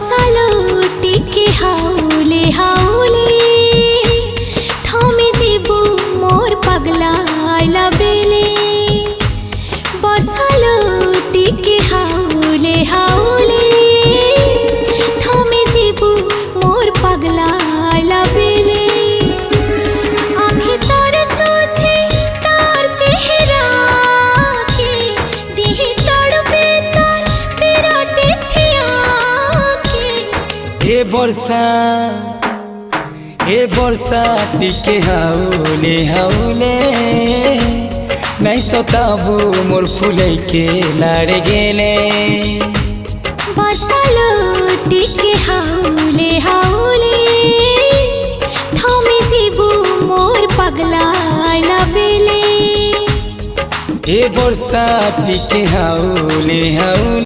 बरसालो टिके हाउले हाउले थमे जीबू मोर पगला आइला बेले बरसालो टिके हाउले हाउले थमे जीबू मोर पगला आइला बेले आँखें तार सोचे तार चेहरा के दिहे तड़पे तार पेरा तिरछिया ए बरसा टिके हाउले हाउले नहीं सताबू मोर फुलै के लाड़ गेले बरसालो टिके हाउले हाउले थमे जीबू मोर पगला आइला बेले ए बरसा टिके हाउले हाउले।